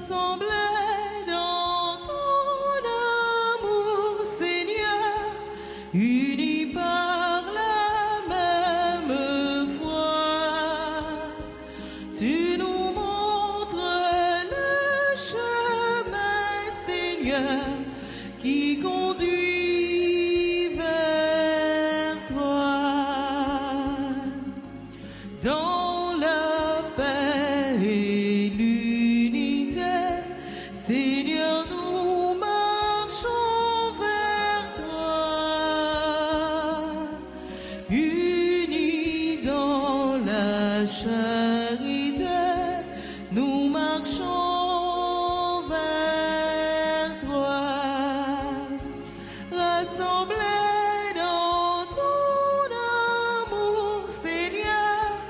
rassemblés dans ton amour, Seigneur, unis par la même foi. Tu nous montres le chemin, Seigneur, qui conduit vers toi. Dans la paix et l'unité, Seigneur, nous marchons vers toi. Unis dans la charité, nous marchons vers toi. Rassemblés dans ton amour, Seigneur,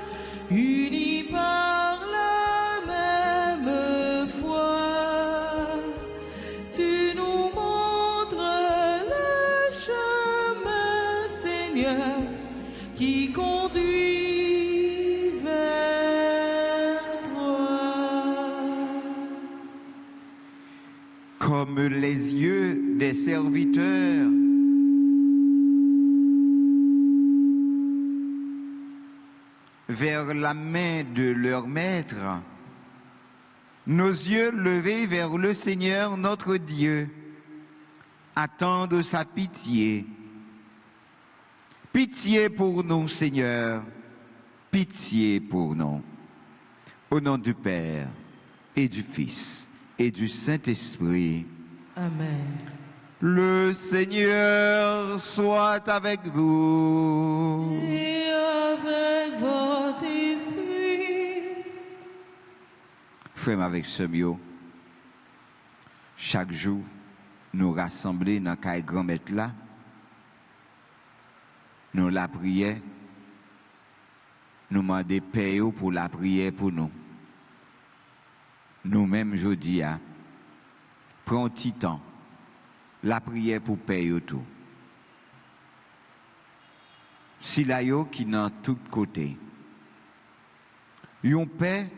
unis par la même foi. Tu nous montres le chemin, Seigneur, qui conduit vers toi. Comme les yeux des serviteurs vers la main de leur maître, nos yeux levés vers le Seigneur notre Dieu attendent sa pitié. Pitié pour nous, Seigneur, pitié pour nous. Au nom du Père et du Fils et du Saint-Esprit. Amen. Le Seigneur soit avec vous. Et avec votre esprit. Frère avec Semio, chaque jour, nous rassembler dans le grand-maître là, nous la prière, nous demandons paix pour la prière pour nous. Nous-mêmes, je dis, prenons un petit temps, la prière pour payer tout. Si la yo qui dans tous côtés, yon paix,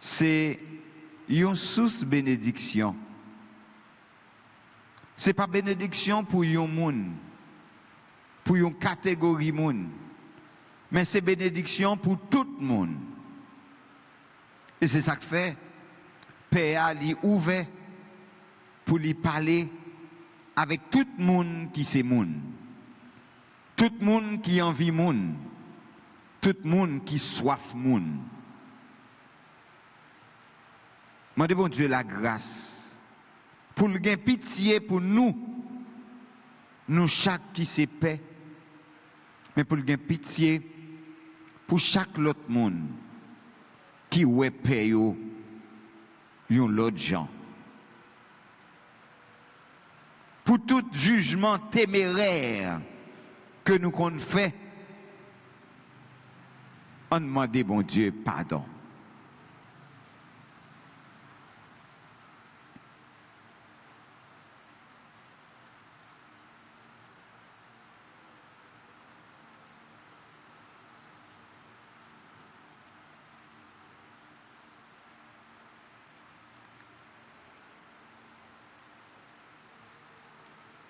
c'est une source bénédiction. Ce n'est pas bénédiction pour yon moun, pour une catégorie moun, mais c'est bénédiction pour tout le monde. Et c'est ça que fait, paix a li ouvert pour lui parler avec tout le monde qui c'est moun, tout le monde qui envie moun, tout le monde qui soif moun. Mandez bon Dieu la grâce pour le gain pitié pour nous, nous chaque qui c'est paix, mais pour le gain pitié pour chaque autre monde qui ouais paix yo yon l'autre gens. Pour tout jugement téméraire que nous qu'on fait, on demande bon Dieu pardon.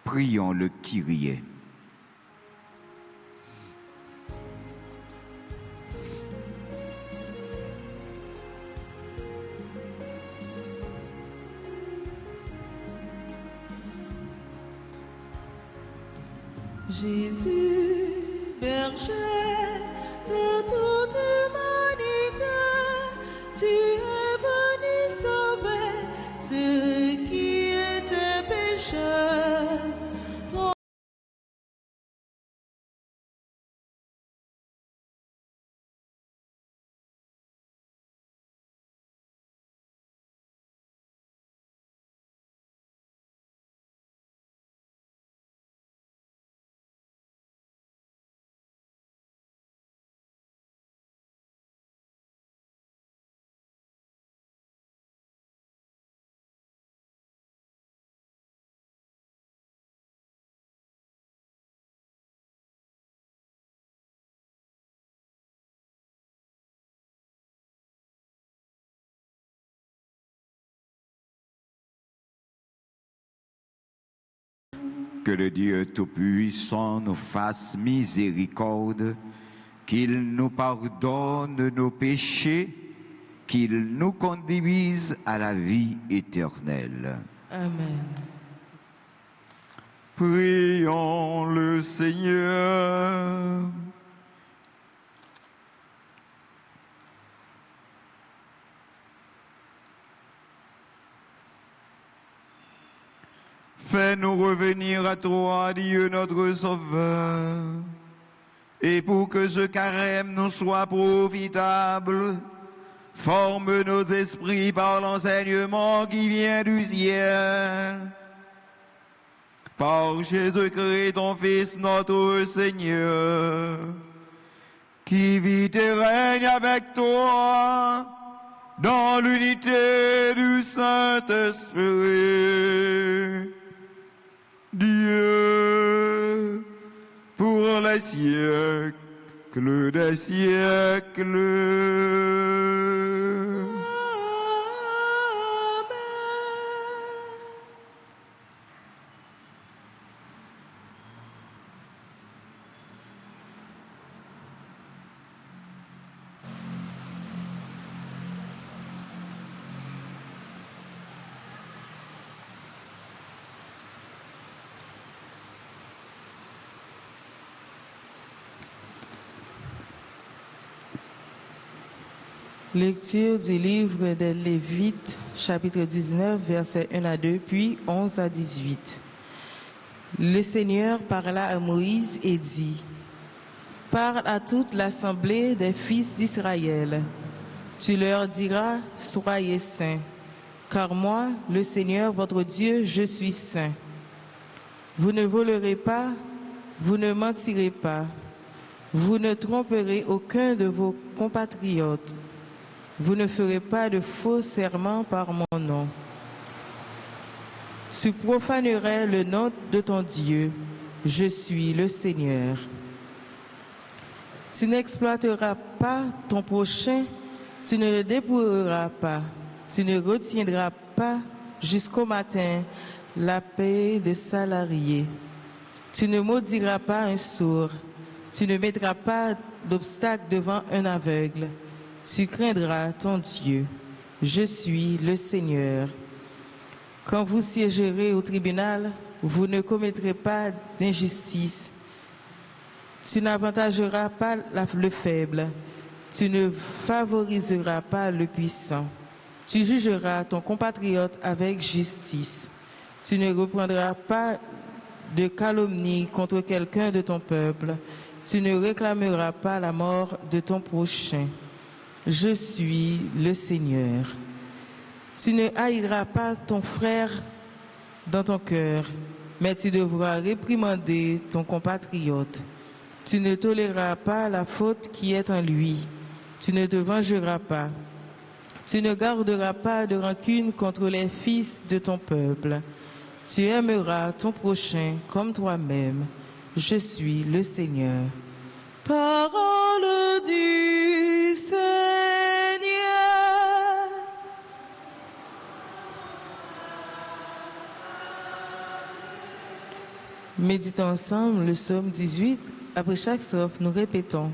Prions le Kyrie. Jésus, berger de toute humanité, tu es venu sauver ceux qui étaient pécheurs. Que le Dieu Tout-Puissant nous fasse miséricorde, qu'il nous pardonne nos péchés, qu'il nous conduise à la vie éternelle. Amen. Prions le Seigneur. Fais-nous revenir à toi, Dieu notre Sauveur, et pour que ce carême nous soit profitable, forme nos esprits par l'enseignement qui vient du ciel. Par Jésus-Christ, ton Fils, notre Seigneur, qui vit et règne avec toi dans l'unité du Saint-Esprit. Dieu, pour les siècles des siècles. Lecture du livre des Lévites, chapitre 19, versets 1 à 2, puis 11 à 18. Le Seigneur parla à Moïse et dit, « Parle à toute l'assemblée des fils d'Israël. Tu leur diras, soyez saints, car moi, le Seigneur votre Dieu, je suis saint. Vous ne volerez pas, vous ne mentirez pas, vous ne tromperez aucun de vos compatriotes. Vous ne ferez pas de faux serments par mon nom. Tu profanerais le nom de ton Dieu. Je suis le Seigneur. Tu n'exploiteras pas ton prochain, tu ne le dépouilleras pas, tu ne retiendras pas jusqu'au matin la paie de salarié. Tu ne maudiras pas un sourd, tu ne mettras pas d'obstacle devant un aveugle. Tu craindras ton Dieu. Je suis le Seigneur. Quand vous siégerez au tribunal, vous ne commettrez pas d'injustice. Tu n'avantageras pas le faible. Tu ne favoriseras pas le puissant. Tu jugeras ton compatriote avec justice. Tu ne reprendras pas de calomnie contre quelqu'un de ton peuple. Tu ne réclameras pas la mort de ton prochain. Je suis le Seigneur. Tu ne haïras pas ton frère dans ton cœur, mais tu devras réprimander ton compatriote. Tu ne toléreras pas la faute qui est en lui. Tu ne te vengeras pas. Tu ne garderas pas de rancune contre les fils de ton peuple. Tu aimeras ton prochain comme toi-même. Je suis le Seigneur. Parole du Seigneur. Méditons ensemble le psaume 18. Après chaque strophe, nous répétons.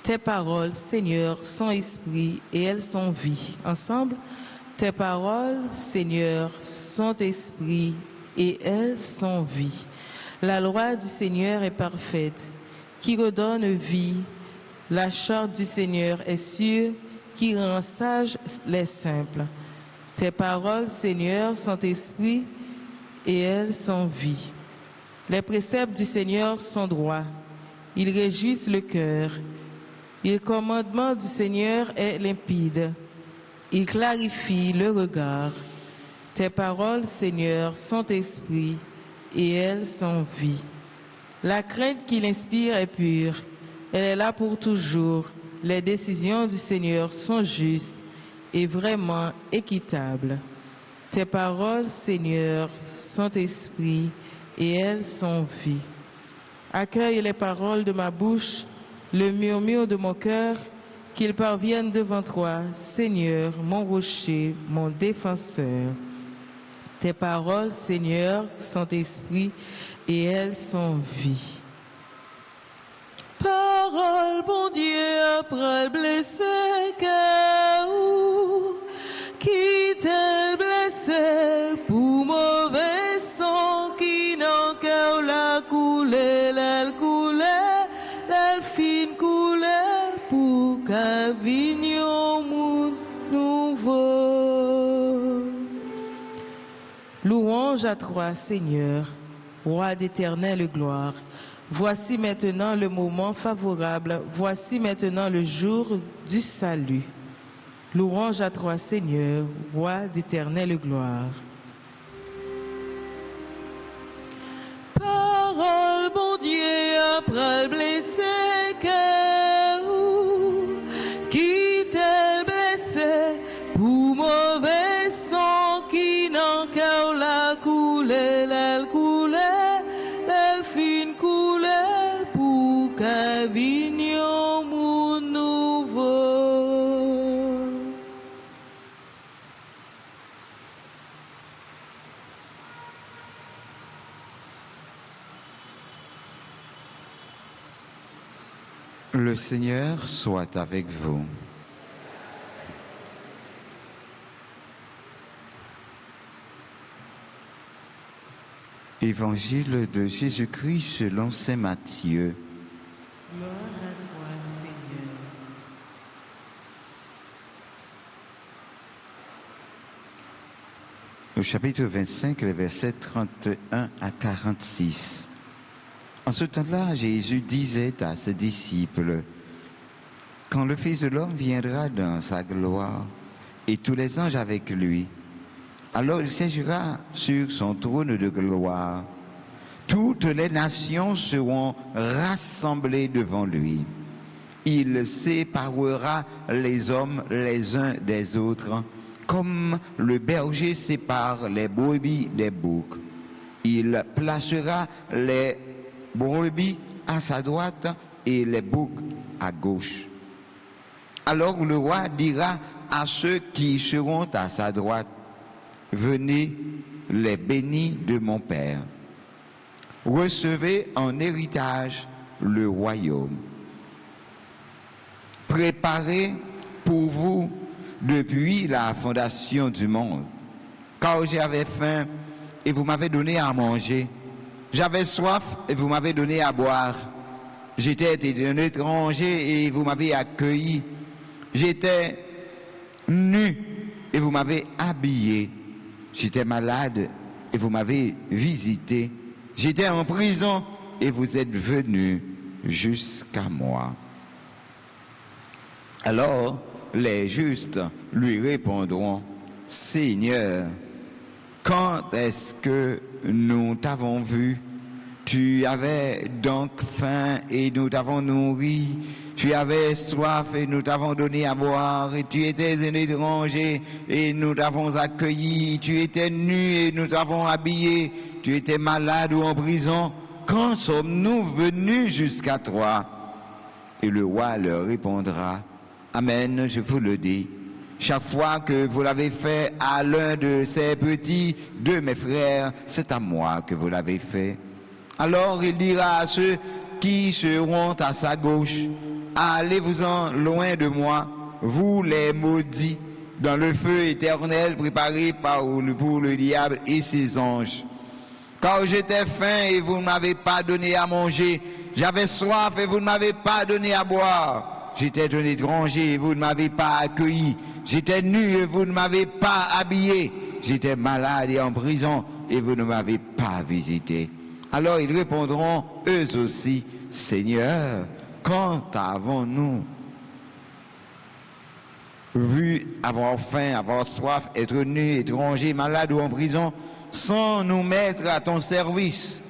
Tes paroles, Seigneur, sont esprit et elles sont vie. Ensemble, tes paroles, Seigneur, sont esprit et elles sont vie. La loi du Seigneur est parfaite, qui redonne vie. La charte du Seigneur est sûre, qui rend sages les simples. Tes paroles, Seigneur, sont esprit et elles sont vie. Les préceptes du Seigneur sont droits. Ils réjouissent le cœur. Le commandement du Seigneur est limpide. Il clarifie le regard. Tes paroles, Seigneur, sont esprit et elles sont vie. La crainte qui l'inspire est pure. Elle est là pour toujours. Les décisions du Seigneur sont justes et vraiment équitables. Tes paroles, Seigneur, sont esprit et elles sont vie. Accueille les paroles de ma bouche, le murmure de mon cœur, qu'ils parviennent devant toi, Seigneur, mon rocher, mon défenseur. Tes paroles, Seigneur, sont esprit et elles sont vie. Parole, bon Dieu, après le blessé cœur, qui t'est blessé pour mauvais sang, qui n'en cœur la coulé, l'aile fin coulé, pour qu'avignon moun nouveau. Louange à toi, Seigneur, roi d'éternelle gloire. Voici maintenant le moment favorable, voici maintenant le jour du salut. Louange à toi, Seigneur, roi d'éternelle gloire. Parole, bon Dieu, après le blessé cœur, qui t'est blessé pour mauvais sang, qui n'en cœur la coulé, l'aile fin coulé, pour qu'avignon mon nouveau. Le Seigneur soit avec vous. Évangile de Jésus-Christ selon saint Matthieu. Gloire à toi, Seigneur. Au chapitre 25, les versets 31 à 46. En ce temps-là, Jésus disait à ses disciples, « Quand le Fils de l'homme viendra dans sa gloire, et tous les anges avec lui, alors il siégera sur son trône de gloire. Toutes les nations seront rassemblées devant lui. Il séparera les hommes les uns des autres, comme le berger sépare les brebis des boucs. Il placera les brebis à sa droite et les boucs à gauche. Alors le roi dira à ceux qui seront à sa droite, « Venez, les bénis de mon Père. Recevez en héritage le royaume. Préparé pour vous depuis la fondation du monde. Car j'avais faim et vous m'avez donné à manger. J'avais soif et vous m'avez donné à boire. J'étais un étranger et vous m'avez accueilli. J'étais nu et vous m'avez habillé. J'étais malade et vous m'avez visité. J'étais en prison et vous êtes venus jusqu'à moi. » Alors les justes lui répondront, « Seigneur, quand est-ce que nous t'avons vu? Tu avais donc faim et nous t'avons nourri. Tu avais soif et nous t'avons donné à boire. Et tu étais un étranger et nous t'avons accueilli. Tu étais nu et nous t'avons habillé. Tu étais malade ou en prison. Quand sommes-nous venus jusqu'à toi? » Et le roi leur répondra, « Amen, je vous le dis. Chaque fois que vous l'avez fait à l'un de ces petits, de mes frères, c'est à moi que vous l'avez fait. » Alors il dira à ceux qui seront à sa gauche, « Allez-vous-en loin de moi, vous les maudits, dans le feu éternel préparé pour le diable et ses anges. Car j'étais faim et vous ne m'avez pas donné à manger, j'avais soif et vous ne m'avez pas donné à boire. J'étais un étranger et vous ne m'avez pas accueilli, j'étais nu et vous ne m'avez pas habillé, j'étais malade et en prison et vous ne m'avez pas visité. » Alors ils répondront eux aussi, « Seigneur, quand avons-nous vu avoir faim, avoir soif, être nu, étranger, malade ou en prison, sans nous mettre à ton service? »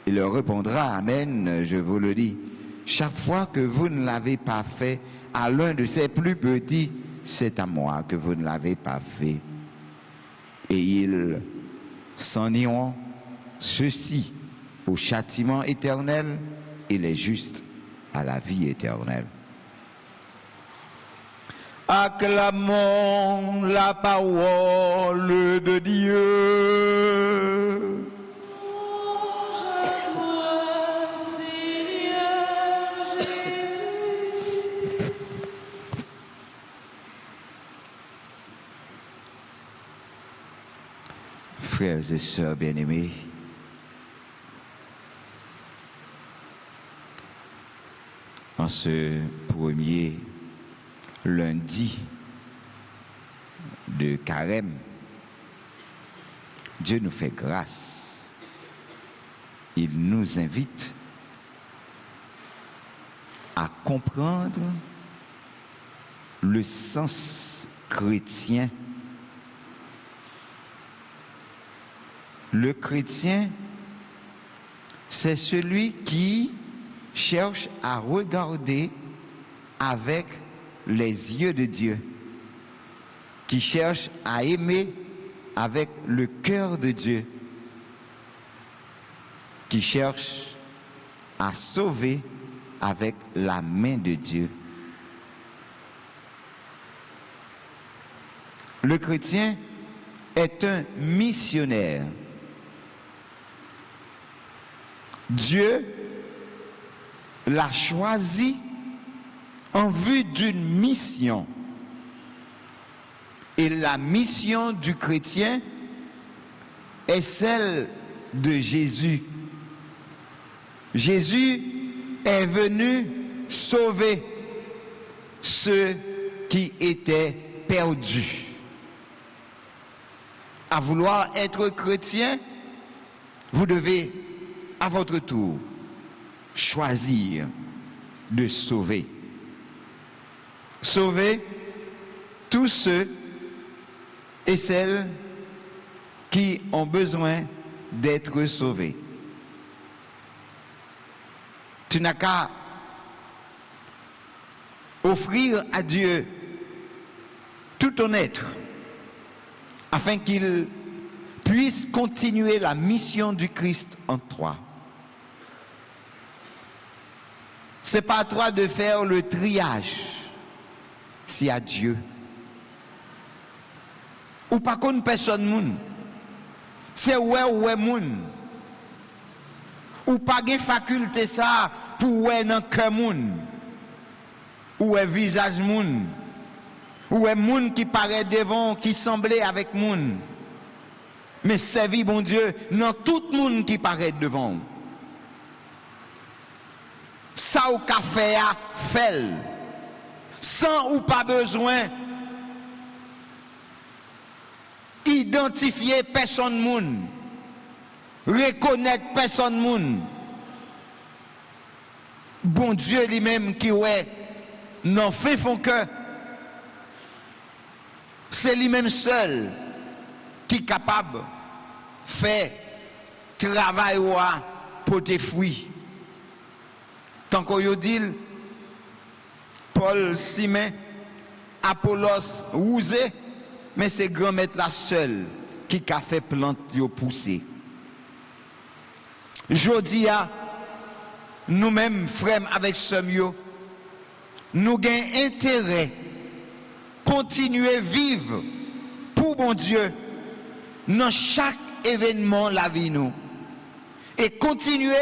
Il leur répondra, « Amen, je vous le dis. Chaque fois que vous ne l'avez pas fait à l'un de ces plus petits, c'est à moi que vous ne l'avez pas fait. » Et ils s'en iront, ceux-ci au châtiment éternel et les justes à la vie éternelle. Acclamons la parole de Dieu. Louange à toi, Seigneur Jésus. Frères et sœurs bien-aimés, en ce premier lundi de Carême, Dieu nous fait grâce. Il nous invite à comprendre le sens chrétien. Le chrétien, c'est celui qui cherche à regarder avec les yeux de Dieu, qui cherche à aimer avec le cœur de Dieu, qui cherche à sauver avec la main de Dieu. Le chrétien est un missionnaire. Dieu l'a choisi en vue d'une mission. Et la mission du chrétien est celle de Jésus. Jésus est venu sauver ceux qui étaient perdus. À vouloir être chrétien, vous devez, à votre tour, choisir de sauver. Sauver tous ceux et celles qui ont besoin d'être sauvés. Tu n'as qu'à offrir à Dieu tout ton être afin qu'il puisse continuer la mission du Christ en toi. C'est pas à toi de faire le triage, c'est à Dieu. Ou pas qu'on personne moun, c'est ouais moun. Ou pas gen faculté ça pour ouais nan cœur moun. Ou ouais visage moun. Ou ouais moun qui paraît devant, qui semblait avec moun. Mais servi bon Dieu, non tout moun qui paraît devant. Ça ou ka fait a fait. Sans ou pas besoin identifier personne moun, reconnaître personne moun. Bon Dieu lui-même qui ouais n'en fait fond que c'est lui-même seul qui est capable de faire travail pour tes fruits. Tant qu'on y dit Paul Simon, Apollos Rousé, mais c'est grand-maître la seule qui a fait plante yo pousser. Jodi a nous-mêmes frères avec Semio, nous gagnons intérêt continuer vivre pour bon Dieu dans chaque événement la vie nous et continuer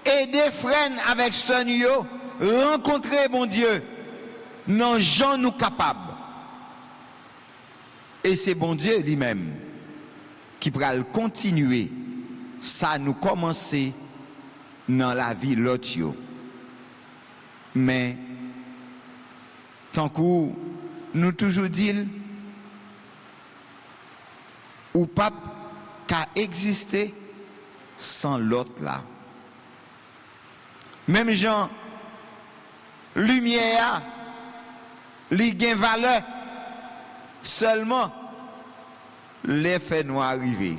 aider frères avec Semio rencontrer bon Dieu dans gens nous capables. Et c'est bon Dieu lui-même qui pourra le continuer. Ça nous commencer dans la vie l'autre. Mais tant que nous toujours dit ou pas qu'à exister sans l'autre là. Même Jean, lumière, li gen valeur seulement les faits noirs arrivés.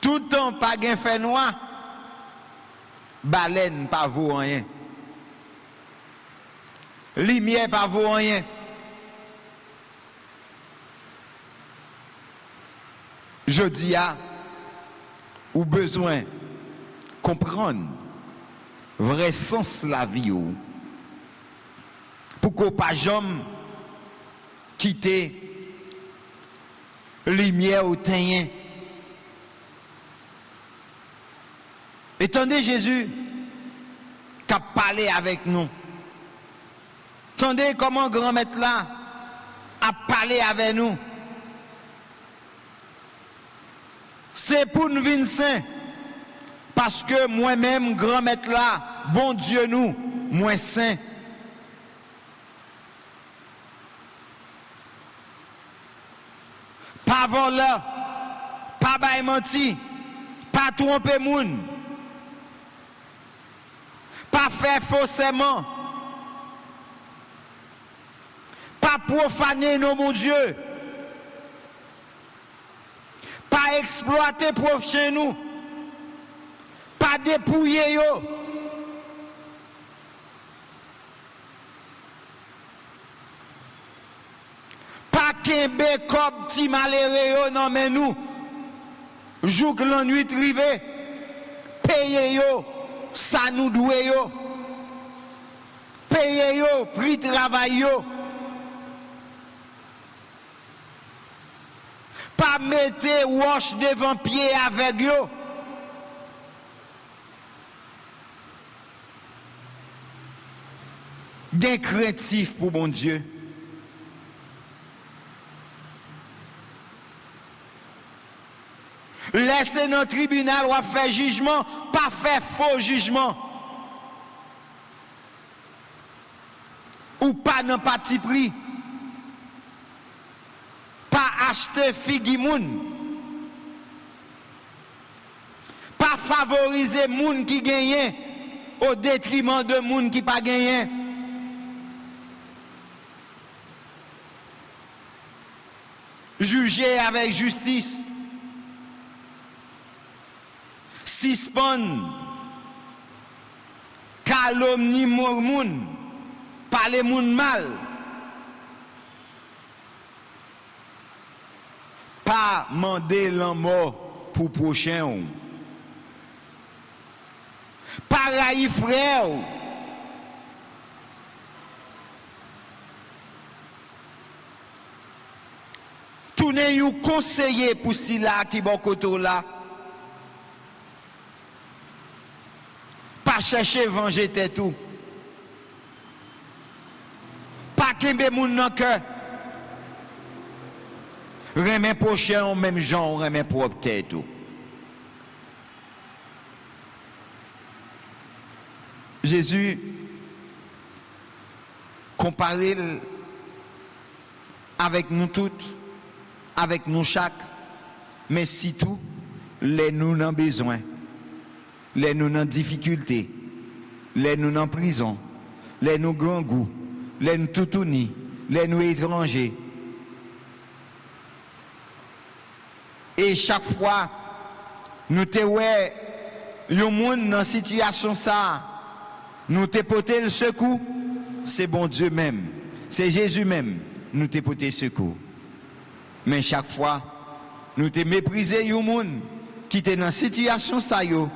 Tout temps pas gen fait noir, baleine pas vaut rien. Lumière pas vaut rien. Je dis à ou besoin comprendre vrai sens la vie ou. Pour qu'on pas jamais quitter lumière au teint. Attendez Jésus qui a parlé avec nous. Attendez comment grand maître là a parlé avec nous. C'est pour nous venir saint. Parce que moi-même, grand maître là, bon Dieu nous, moi saint. Pas voler, pas bailler menti, pas tromper moun, pas faire faussément, pas profaner nos mon Dieu, pas exploiter prochain nous, pas dépouiller yo. Pas kembe comme ti malheureux non mais nous jour que l'ennui trivé payer yo ça nous doit yo payer yo prix travail yo pas mettre wash devant pied avec yo gain craintif pour bon Dieu. Laissez nos tribunal ou faire jugement, pas faire faux jugement. Ou pas dans parti pris. Pas acheter figimoun. Pas favoriser moun qui gagne au détriment de moun qui pas gagne. Juger avec justice. Suspend, calomnie moun, parler moun mal, pas demander la mort pour prochain, pas railler frère, tourner un conseiller pour si là qui bon côté là. Pas chercher venger tête tout. Pas kembe moun nan cœur. Remen prochain au même genre, remen propre tête tout. Jésus comparé avec nous toutes, avec nous chaque, mais si tout les nous n'en besoin. Les nous dans difficulté, les nous dans prison, les nous grand goût, les nous tout unis, les nous étrangers. Et chaque fois, nous te ouais, yon moun dans situation ça, nous te porter le secours, c'est bon Dieu même, c'est Jésus même, nous te porter secours. Mais chaque fois, nous te mépriser yon moun qui te dans situation ça yo.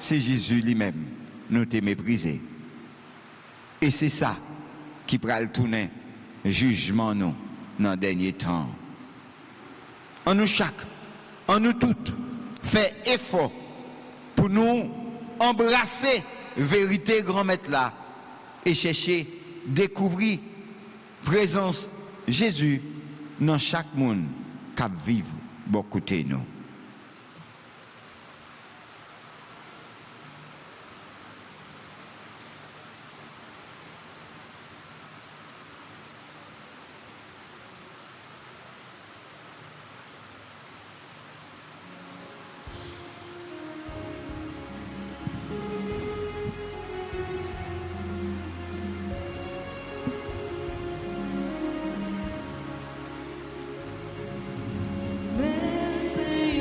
C'est Jésus lui-même, nous te mépriser. Et c'est ça qui pral tourner jugement nous dans le dernier temps. En nous chaque, en nous toutes, fait effort pour nous embrasser vérité grand maître là et chercher découvrir présence Jésus dans chaque monde qui vit beaucoup de nous. Ven,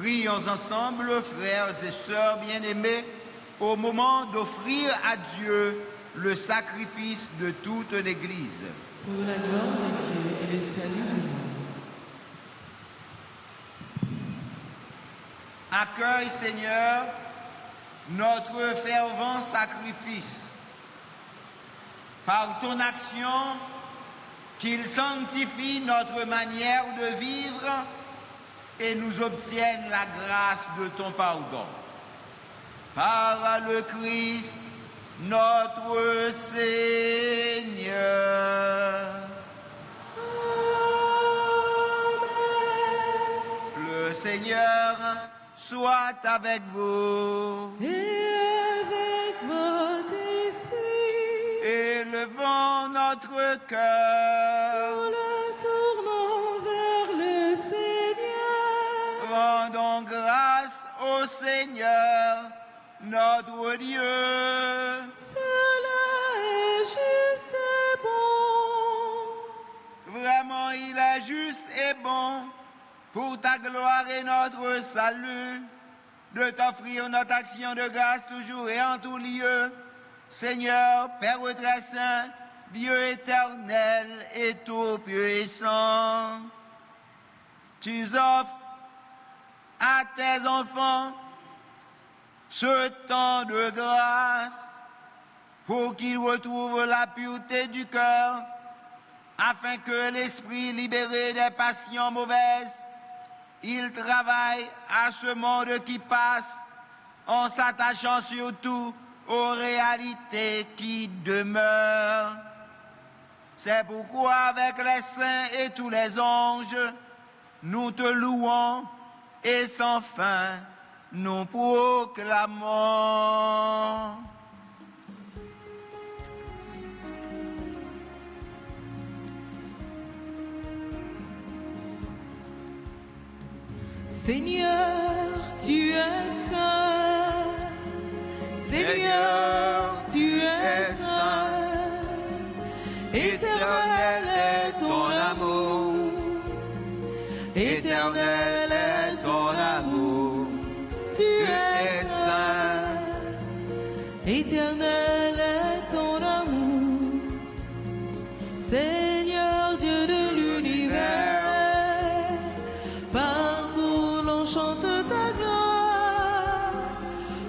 Prions ensemble, frères et sœurs bien-aimés, au moment d'offrir à Dieu le sacrifice de toute l'Église. Pour la gloire de Dieu et le salut du monde. Accueille, Seigneur, notre fervent sacrifice. Par ton action, qu'il sanctifie notre manière de vivre et nous obtienne la grâce de ton pardon. Par le Christ, notre Seigneur. Amen. Le Seigneur soit avec vous. Et avec votre esprit. Élevons notre cœur. Nous le tournons vers le Seigneur. Rendons grâce au Seigneur, notre Dieu. Cela est juste et bon. Vraiment, il est juste et bon pour ta gloire et notre salut, de t'offrir notre action de grâce toujours et en tout lieu. Seigneur, Père très saint, Dieu éternel et tout-puissant, tu offres à tes enfants ce temps de grâce pour qu'ils retrouvent la pureté du cœur, afin que l'esprit libéré des passions mauvaises, il travaille à ce monde qui passe en s'attachant surtout aux réalités qui demeurent. C'est pourquoi avec les saints et tous les anges, nous te louons et sans fin nous proclamons. Seigneur, tu es saint. Seigneur, tu es saint. Éternel est ton amour. Éternel est ton amour. Tu es saint. Éternel est ton amour. Seigneur Dieu de l'univers, partout l'on chante ta gloire.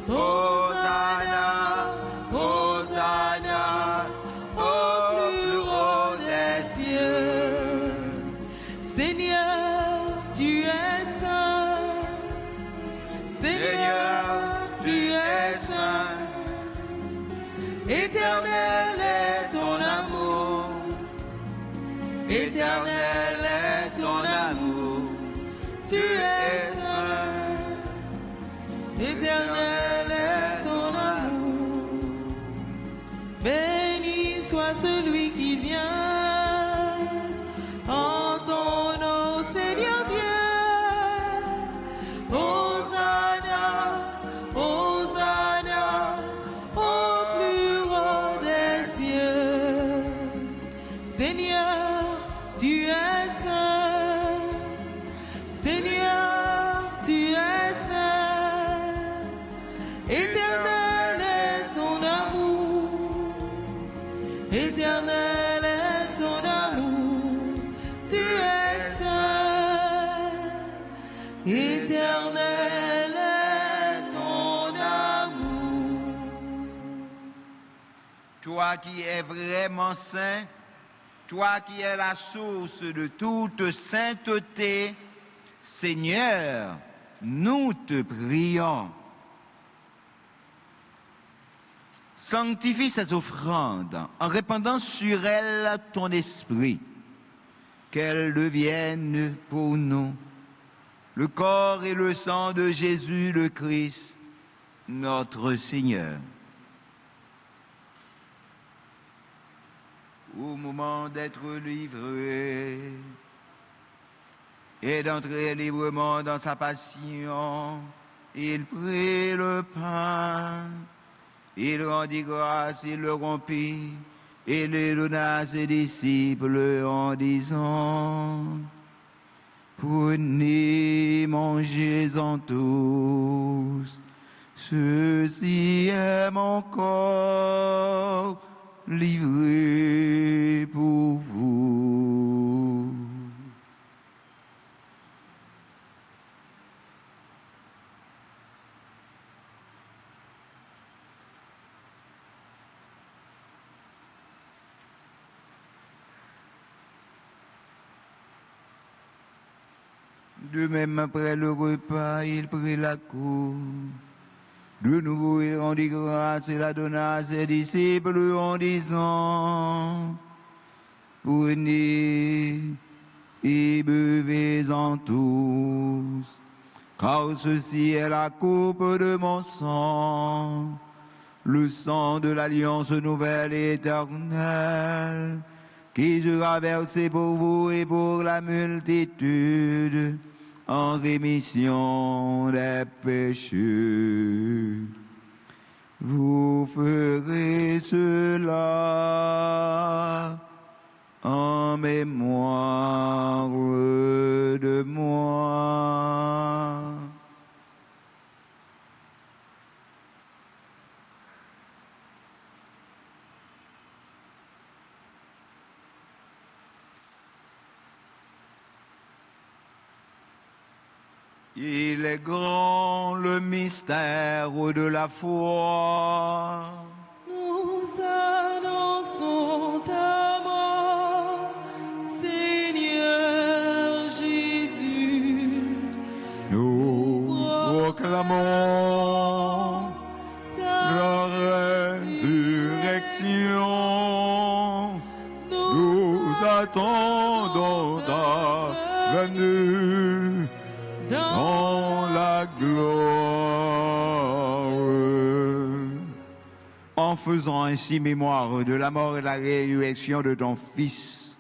Hosanna, Hosanna, au plus haut des cieux. Seigneur, tu es saint. Seigneur, tu es saint. Éternel est ton amour. Éternel est ton amour. Tu es saint. Éternel est ton amour. Béni soit celui qui vient en ton nom, Seigneur Dieu. Hosanna, Hosanna, au plus haut des cieux. Seigneur, tu es saint. Seigneur, tu es saint. Éternel est ton amour. Éternel est ton amour. Tu es saint. Éternel est ton toi qui es vraiment saint, toi qui es la source de toute sainteté, Seigneur, nous te prions. Sanctifie ces offrandes en répandant sur elles ton esprit, qu'elles deviennent pour nous le corps et le sang de Jésus le Christ, notre Seigneur. Au moment d'être livré et d'entrer librement dans sa passion, il prit le pain, il rendit grâce, il le rompit, et le donna à ses disciples en disant: prenez, mangez-en tous, ceci est mon corps livré pour vous. De même, après le repas, il prit la coupe. De nouveau, il rendit grâce et la donna à ses disciples en disant: prenez et buvez-en tous, car ceci est la coupe de mon sang, le sang de l'alliance nouvelle et éternelle, qui sera versé pour vous et pour la multitude, en rémission des péchés. Vous ferez cela en mémoire de moi. Il est grand le mystère de la foi. Nous annonçons ta mort, Seigneur Jésus. Nous proclamons la résurrection. Nous attendons ta venue dans la gloire. En faisant ainsi mémoire de la mort et de la résurrection de ton Fils,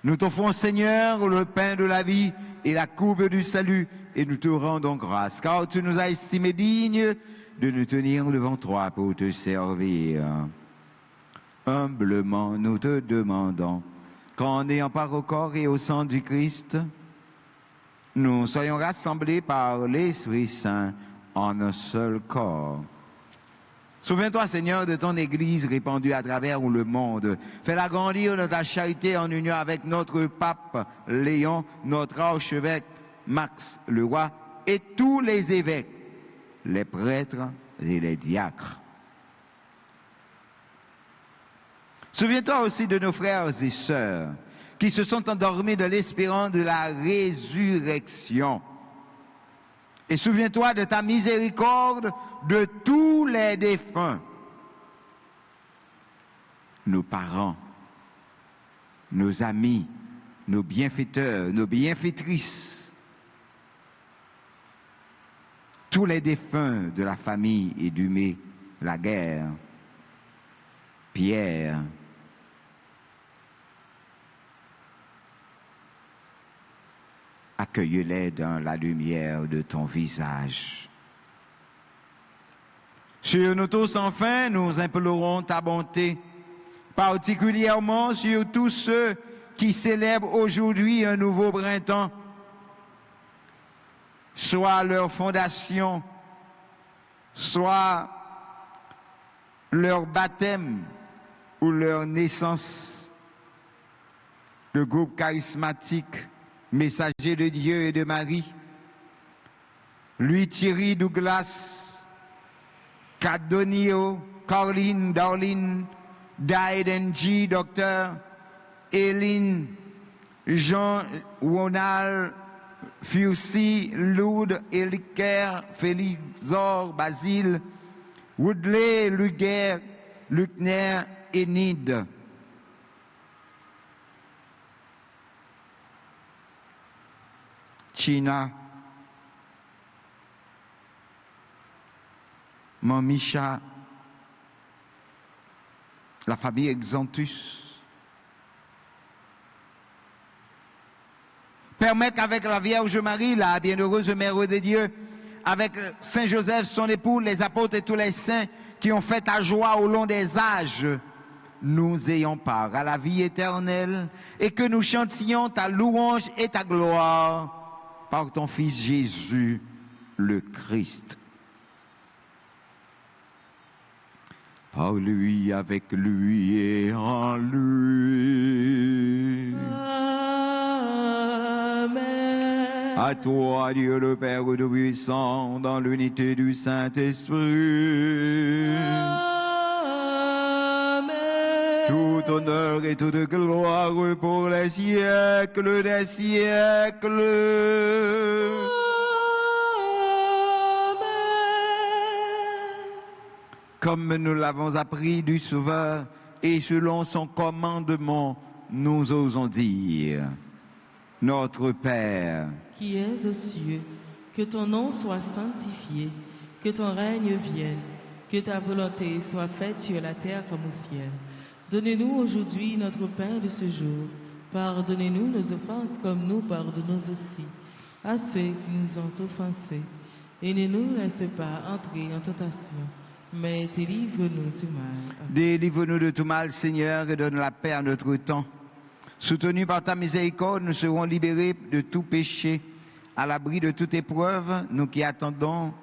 nous t'offrons, Seigneur, le pain de la vie et la coupe du salut, et nous te rendons grâce, car tu nous as estimés dignes de nous tenir devant toi pour te servir. Humblement, nous te demandons qu'en ayant part au corps et au sang du Christ, nous soyons rassemblés par l'Esprit Saint en un seul corps. Souviens-toi, Seigneur, de ton Église répandue à travers le monde. Fais-la grandir dans ta charité en union avec notre pape Léon, notre archevêque Max le roi et tous les évêques, les prêtres et les diacres. Souviens-toi aussi de nos frères et sœurs qui se sont endormis de l'espérance de la résurrection. Et souviens-toi de ta miséricorde de tous les défunts, nos parents, nos amis, nos bienfaiteurs, nos bienfaitrices, tous les défunts de la famille Édumé, la guerre, Pierre, accueille-les dans la lumière de ton visage. Sur nous tous, enfin, nous implorons ta bonté, particulièrement sur tous ceux qui célèbrent aujourd'hui un nouveau printemps, soit leur fondation, soit leur baptême ou leur naissance. Le groupe charismatique Messager de Dieu et de Marie, Louis Thierry Douglas, Cadonio, Caroline, Darlene, Daiden G, Docteur Eline, Jean-Ronald, Fiussi, Loud, Eliker, Félixor, Basile, Woodley, Luguer, Luckner, Enid. China, Mamicha, la famille Exantus. Permet qu'avec la Vierge Marie, la bienheureuse Mère de Dieu, avec Saint Joseph, son époux, les apôtres et tous les saints qui ont fait ta joie au long des âges, nous ayons part à la vie éternelle et que nous chantions ta louange et ta gloire par ton Fils Jésus, le Christ. Par lui, avec lui et en lui. Amen. À toi, Dieu le Père Tout-Puissant, dans l'unité du Saint-Esprit. Amen. Tout honneur et toute gloire pour les siècles des siècles. Comme nous l'avons appris du Sauveur et selon son commandement, nous osons dire: Notre Père, qui es aux cieux, que ton nom soit sanctifié, que ton règne vienne, que ta volonté soit faite sur la terre comme au ciel. Donnez-nous aujourd'hui notre pain de ce jour. Pardonnez-nous nos offenses comme nous pardonnons aussi à ceux qui nous ont offensés. Et ne nous laisse pas entrer en tentation, mais délivre-nous du mal. Amen. délivre-nous de tout mal, Seigneur, et donne la paix à notre temps. Soutenus par ta miséricorde, nous serons libérés de tout péché, à l'abri de toute épreuve, nous qui attendons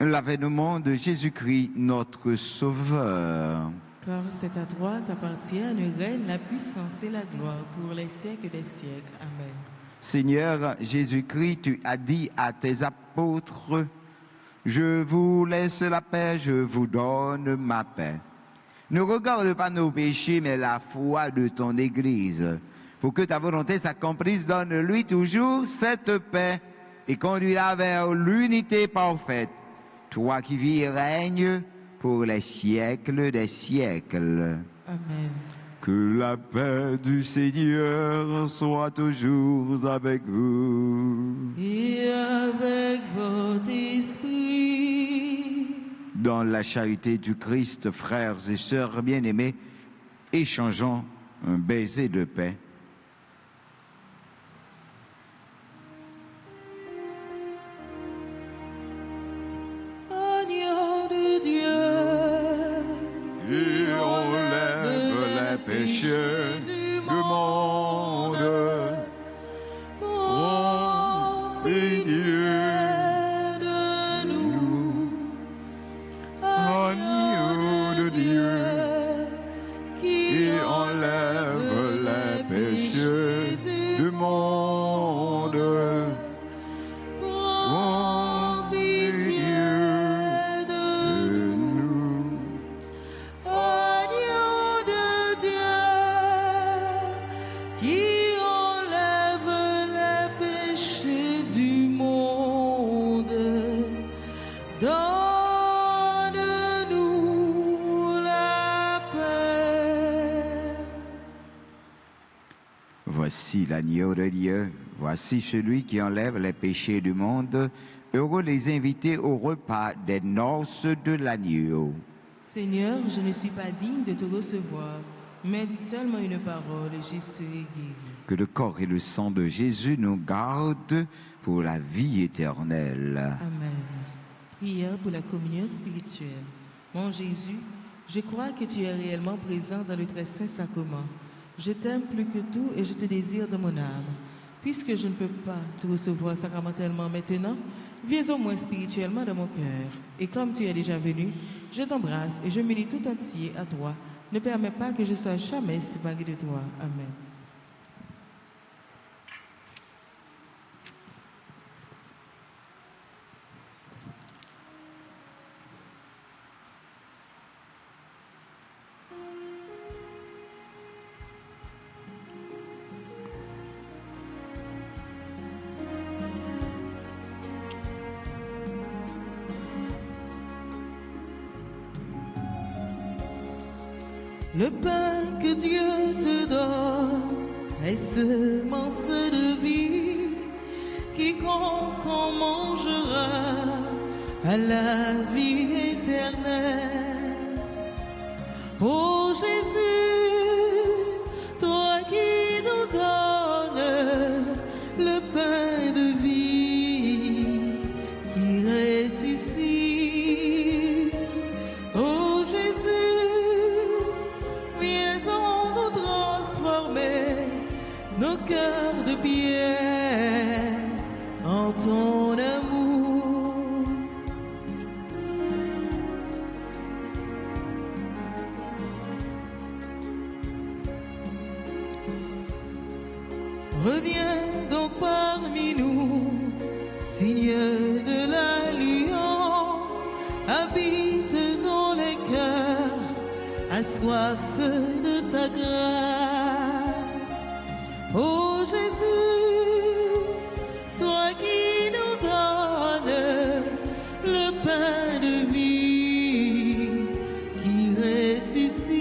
l'avènement de Jésus-Christ, notre Sauveur. Car c'est à toi qu'appartiennent le règne, la puissance et la gloire pour les siècles des siècles. Amen. Seigneur Jésus-Christ, tu as dit à tes apôtres: Je vous laisse la paix, je vous donne ma paix. Ne regarde pas nos péchés, mais la foi de ton Église. Pour que ta volonté s'accomplisse, donne-lui toujours cette paix et conduis-la vers l'unité parfaite. Toi qui vis et règnes pour les siècles des siècles. Amen. Que la paix du Seigneur soit toujours avec vous. Et avec votre esprit. Dans la charité du Christ, frères et sœurs bien-aimés, échangeons un baiser de paix. Agneau de Dieu, Qui enlève les péchés du monde, prends pitié de nous. Agneau de Dieu, qui enlève les péchés du monde. Prends pitié de nous. Agneau de Dieu, qui enlève les péchés du monde, donne-nous la paix. Voici l'agneau de Dieu, voici celui qui enlève les péchés du monde. Heureux les invités au repas des noces de l'agneau. Seigneur, je ne suis pas digne de te recevoir, mais dis seulement une parole et je serai guéri. Que le corps et le sang de Jésus nous gardent pour la vie éternelle. Amen. Prière pour la communion spirituelle. Mon Jésus, je crois que tu es réellement présent dans le très saint sacrement. Je t'aime plus que tout et je te désire dans mon âme. Puisque je ne peux pas te recevoir sacramentellement maintenant, viens au moins spirituellement dans mon cœur. Et comme tu es déjà venu, je t'embrasse et je m'unis tout entier à toi. Ne permets pas que je sois jamais séparé de toi. Amen. Le pain que Dieu te donne est semence de vie. Quiconque en mangera à la vie éternelle. Ô Jésus, toi qui nous donnes le pain de vie qui ressuscite. Ô Jésus, viens en nous transformer nos cœurs de pierre en ton amour. Reviens donc parmi nous, signe de l'alliance, habite dans les cœurs, assoif de ta grâce. Ô Jésus, toi qui nous donnes le pain de vie qui ressuscite.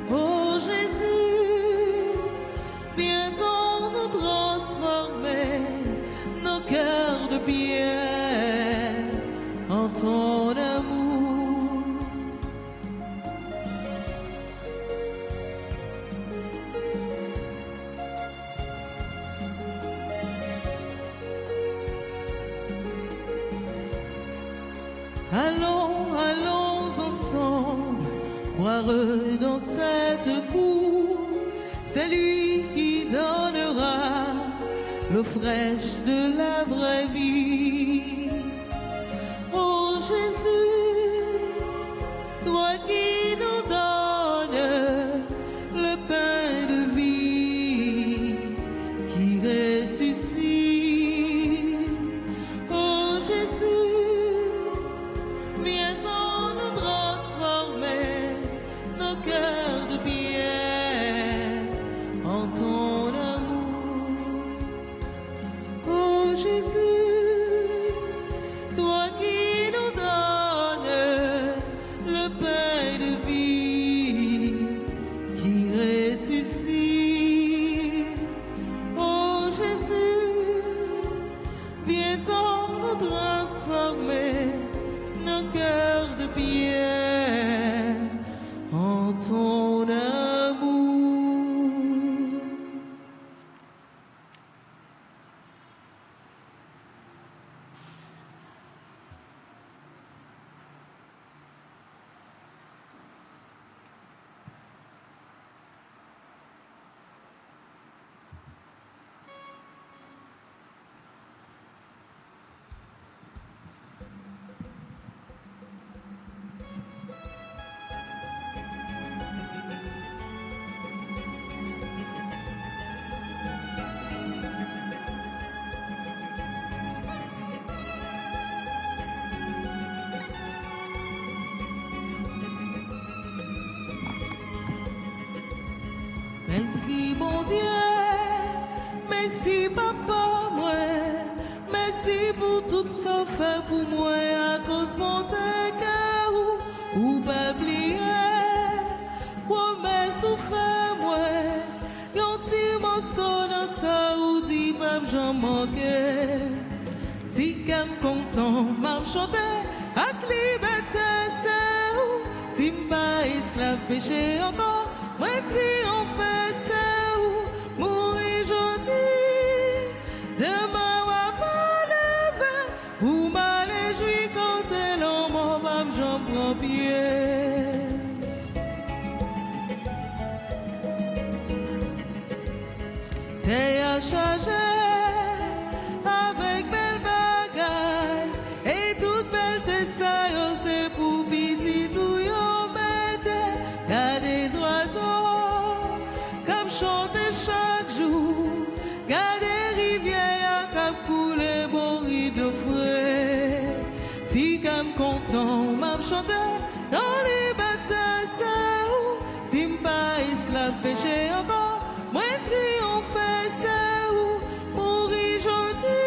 Ô Jésus, viens en nous transformer nos cœurs de pierre en ton amour. Allons, allons ensemble, boire dans cette cour. C'est lui qui donnera l'eau fraîche de la vraie vie. Ô Jésus, toi qui nous donnes le pain de vie qui ressuscite. Ô Jésus, viens en nous transformer nos cœurs de pierre en ton amour. Ô Jésus, toi qui nous donnes le pain de vie qui ressuscite. Ô Jésus, viens en nous transformer nos cœurs de pierre en ton amour. Merci mon Dieu, merci papa moi, merci pour tout ça fait pour moi à cause mon cœur ou pas oublier, promesse ou fait moi, yon petit morceau dans ça ou dit pas j'en manquer, si qu'elle content m'a chanté avec liberté c'est où, si pas esclave péché encore. Moi triompher c'est où, mourir aujourd'hui, demain on va lever, pour m'aller jouir quand elle en m'en va j'en prends pied. T'es à charger avec belle bagaille, et toute belle t'es ça, c'est pour petit tout yon mette, y'a des oiseaux comme chanter chaque jour, y'a des rivières qui coulent bon rideau frais. Si comme content m'a chanté dans liberté c'est où, si m'pas esclave péché encore, moi triompher c'est où, mourir aujourd'hui,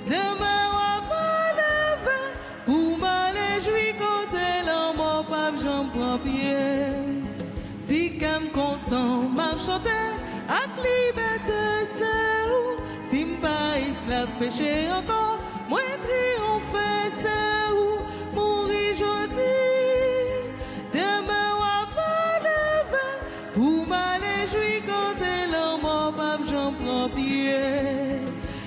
demain on va lever, pour m'aller jouir quand elle en mon pape j'en prends chanter, avec liberté, c'est où? Si m'pas esclave péché encore, moi triompher, c'est où? Mourir jodi, demain ou avant demain, pour m'aller jouir quand elle en mort, pas j'en prends pied.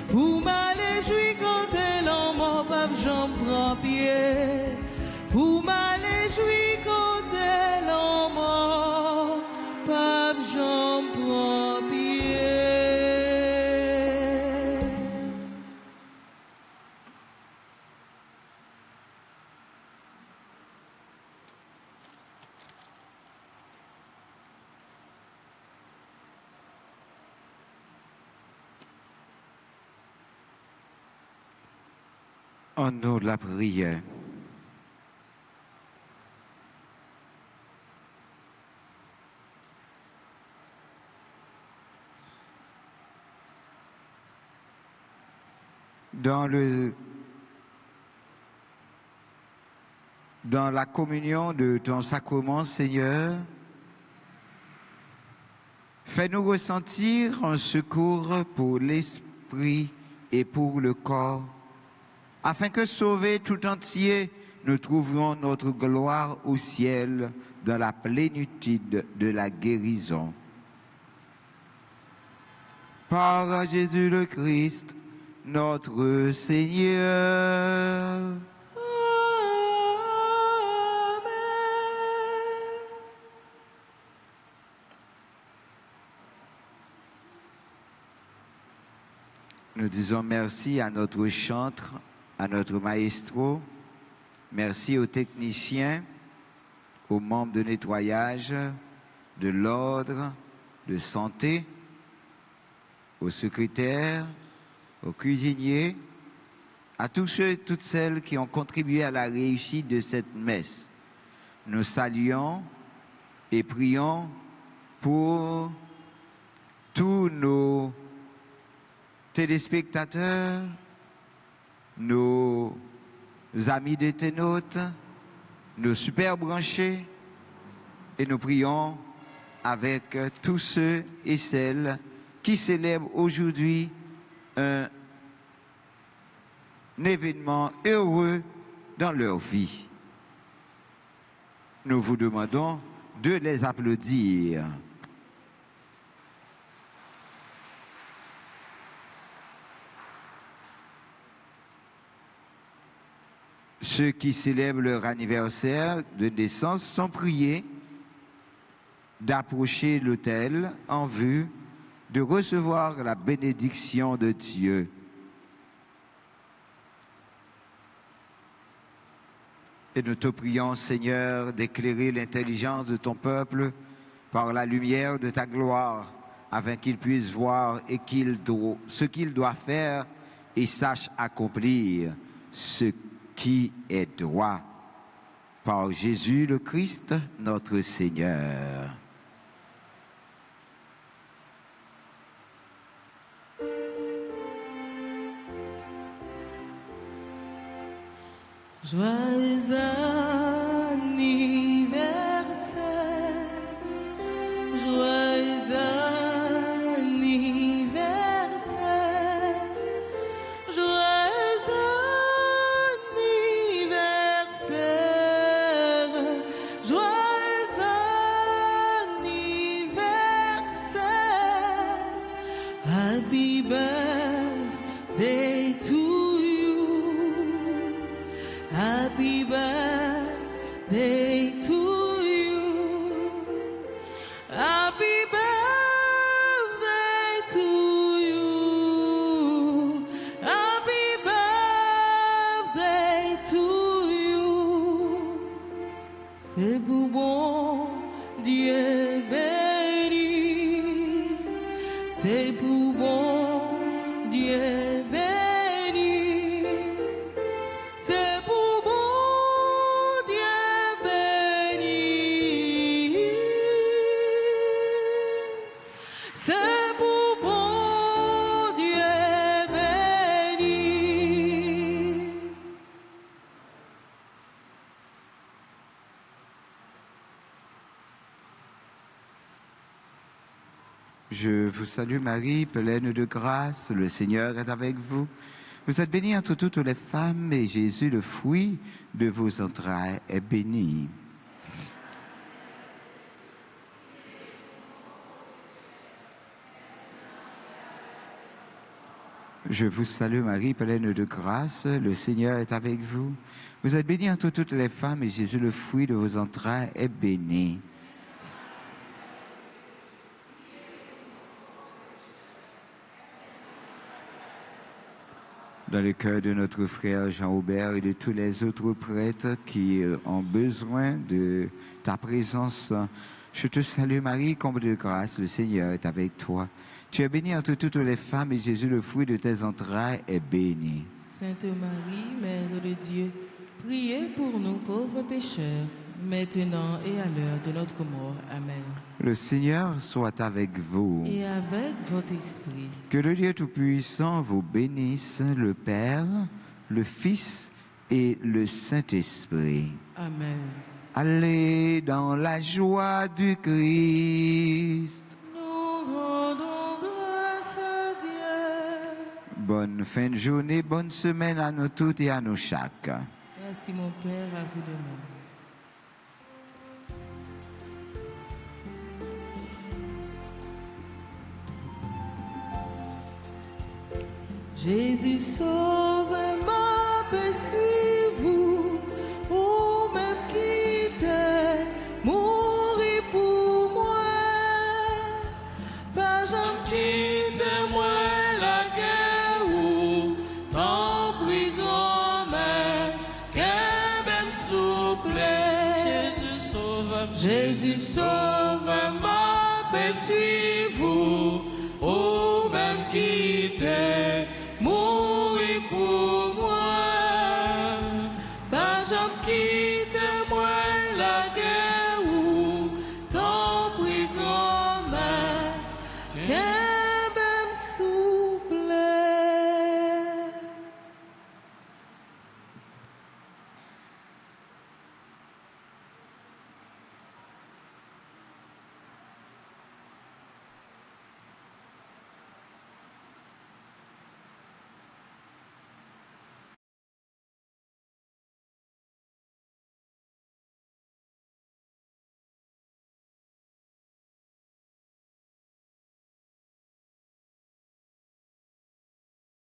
Pour m'aller jouir quand elle en mort, pas j'en prends pied. Pour m'aller jouir quand elle en mort, pas j'en prends pied. En nous de la prière. Dans la communion de ton sacrement, Seigneur, fais-nous ressentir un secours pour l'esprit et pour le corps, afin que, sauvés tout entier, nous trouvions notre gloire au ciel dans la plénitude de la guérison. Par Jésus le Christ, notre Seigneur. Amen. Nous disons merci à notre chantre, à notre maestro, merci aux techniciens, aux membres de nettoyage, de l'ordre, de santé, aux secrétaires, aux cuisiniers, à tous ceux et toutes celles qui ont contribué à la réussite de cette messe. Nous saluons et prions pour tous nos téléspectateurs, nos amis déténotes, nos super branchés, et nous prions avec tous ceux et celles qui célèbrent aujourd'hui un événement heureux dans leur vie. Nous vous demandons de les applaudir. Ceux qui célèbrent leur anniversaire de naissance sont priés d'approcher l'autel en vue de recevoir la bénédiction de Dieu. Et nous te prions, Seigneur, d'éclairer l'intelligence de ton peuple par la lumière de ta gloire, afin qu'il puisse voir et ce qu'il doit faire et sache accomplir ce qui est droit. Par Jésus le Christ, notre Seigneur. Joyeux anniversaire, joyeux anniversaire, joyeux anniversaire, joyeux anniversaire, happy birthday to happy birthday to you. Happy birthday to you. Happy birthday to you. C'est pour bon Dieu béni. C'est pour bon Dieu béni. Je vous salue Marie, pleine de grâce, le Seigneur est avec vous. Vous êtes bénie entre toutes les femmes et Jésus, le fruit de vos entrailles, est béni. Je vous salue Marie, pleine de grâce, le Seigneur est avec vous. Vous êtes bénie entre toutes les femmes et Jésus, le fruit de vos entrailles, est béni. Dans le cœur de notre frère Jean-Aubert et de tous les autres prêtres qui ont besoin de ta présence, je te salue Marie, comble de grâce, le Seigneur est avec toi. Tu es bénie entre toutes les femmes et Jésus, le fruit de tes entrailles, est béni. Sainte Marie, Mère de Dieu, priez pour nous pauvres pécheurs, maintenant et à l'heure de notre mort. Amen. Le Seigneur soit avec vous. Et avec votre esprit. Que le Dieu Tout-Puissant vous bénisse, le Père, le Fils et le Saint-Esprit. Amen. Allez dans la joie du Christ. Bonne fin de journée, bonne semaine à nous toutes et à nous chaque. Merci mon Père, à vous demain. Jésus sauve ma paix, suis-vous, ou même quitter, mourir pour moi. Pas j'en quitte moi la guerre ou tant pris grand-mère, qu'elle m'aime souple. Jésus sauve ma paix, suis-vous, ou même quitter.